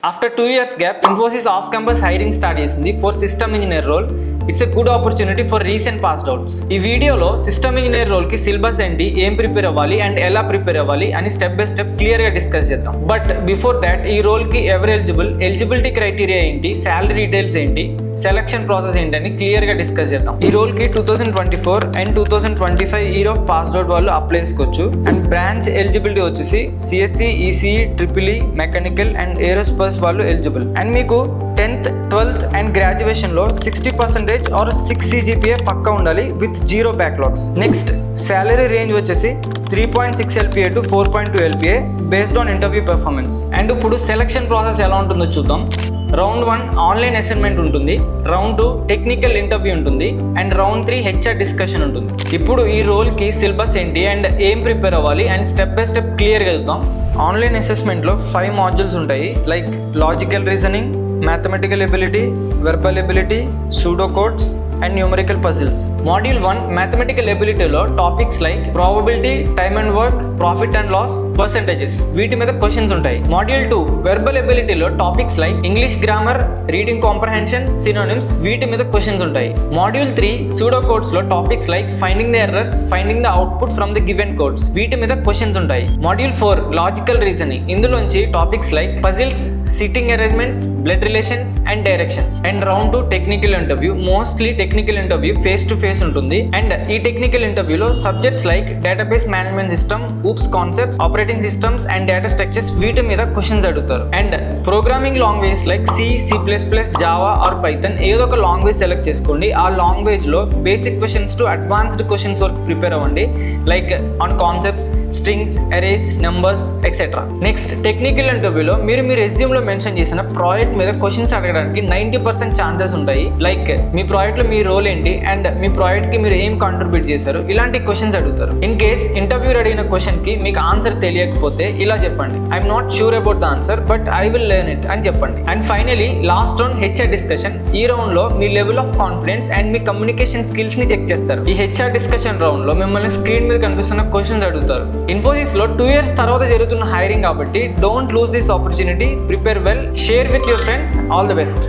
After 2 years gap, Infosys off-campus hiring start చేసింది for system engineer role. It's a good opportunity for recent passed outs. ఈ వీడియోలో system engineer role కి syllabus ఏంటి, ఏం prepare అవ్వాలి and ఎలా prepare అవ్వాలి అని స్టెప్ బై స్టెప్ క్లియర్ గా డిస్కస్ చేద్దాం. బట్ బిఫోర్ దాట్ ఈ రోల్ కి ఎవరు ఎలిజిబిలిటీ క్రైటీరియా ఏంటి, శాలరీ డీటెయిల్స్ ఏంటి, సెలక్షన్ ప్రాసెస్ ఏంటని క్లియర్ గా డిస్కస్ చేద్దాం. ఈ రోల్ కి 2024 and 2025 year of passed out వాళ్ళు అప్లై చేసుకోవచ్చు. అండ్ బ్రాంచ్ ఎలిజిబిలిటీ వచ్చేసి CSC, ECE, triple E, mechanical and aerospace వాళ్ళు ఎలిజిబుల్. అండ్ మీకు 10th, 12th అండ్ గ్రాడ్యుయేషన్ లో 60% ఆర్ 6 CGPA పక్కా ఉండాలి with 0 backlogs. Next salary range వచ్చేసి 3.6 LPA to 4.2 LPA based on interview performance. And ఇప్పుడు selection process ఎలా ఉంటుందో చూద్దాం. రౌండ్ 1 ఆన్లైన్ అసైన్మెంట్ ఉంటుంది, రౌండ్ 2 టెక్నికల్ ఇంటర్వ్యూ ఉంటుంది అండ్ రౌండ్ 3 HR డిస్కషన్ ఉంటుంది. ఇప్పుడు ఈ రోల్ కి సిలబస్ ఏంటి అండ్ ఏం ప్రిపేర్ అవ్వాలి అండ్ స్టెప్ బై స్టెప్ క్లియర్గా చూద్దాం. ఆన్లైన్ అసెస్మెంట్ లో 5 మాడ్యూల్స్ ఉంటాయి, like logical reasoning, mathematical ability, verbal ability, pseudo codes and numerical puzzles. Module 1 mathematical ability లో topics like probability, time and work, profit and loss, percentages వీటి మీద questions ఉంటాయి. Module 2 verbal ability లో topics like English grammar, reading comprehension, synonyms వీటి మీద questions ఉంటాయి. Module 3 pseudo codes లో topics like finding the errors, finding the output from the given codes వీటి మీద క్వశ్చన్స్ ఉంటాయి. Module 4 లాజికల్ రీజనింగ్ ఇందులోంచి topics like puzzles, sitting arrangements, blood relations and directions. And round 2 technical interview, mostly technical interview face to face ఉంటుంది. And ఈ technical ఇంటర్వ్యూలో subjects like database management system, oops concepts, operating systems and data structures వీటి మీద questions అడుగుతారు. And programming language like C++, Java or Python ఏదో ఒక language select చేసుకోండి. ఆ లాంగ్వేజ్ లో basic questions to advanced questions వరకు ప్రిపేర్ అవ్వండి, like on concepts, strings, arrays, numbers etcetera. Next technical ఇంటర్వ్యూలో మీరు మీ రెజ్యూమ్ లో మెన్షన్ చేసిన ప్రాజెక్ట్ మీద క్వశ్చన్స్ అడగడానికి 90% ఛాన్సెస్ ఉంటాయి, లైక్ మీ ప్రాజెక్ట్ లో మీ రోల్ ఏంటి అండ్ మీ ప్రాజెక్ట్ కి మీరు ఏం కాంట్రిబ్యూట్ చేశారు, ఇలాంటి క్వశ్చన్స్ అడుగుతారు. ఇన్ కేస్ ఇంటర్వ్యూ అడిగిన క్వశ్చన్ కి మీకు ఆన్సర్ తెలియకపోతే ఇలా చెప్పండి, I'm not sure about the answer but I will learn it అని చెప్పండి. And finally last round HR discussion. ఈ రౌండ్ లో మీ లెవెల్ ఆఫ్ కాన్ఫిడెన్స్ అండ్ మీ కమ్యూనికేషన్ స్కిల్స్ ని చెక్ చేస్తారు. ఈ HR డిస్కషన్ రౌండ్ లో మిమ్మల్ని స్క్రీన్ మీద కనిపిస్తున్న క్వశ్చన్స్ అడుగుతారు. ఇన్ఫోసిస్ లో 2 years తర్వాత జరుగుతున్న హైరింగ్ కాబట్టి don't lose this opportunity, prepare well, share with your friends. All the best.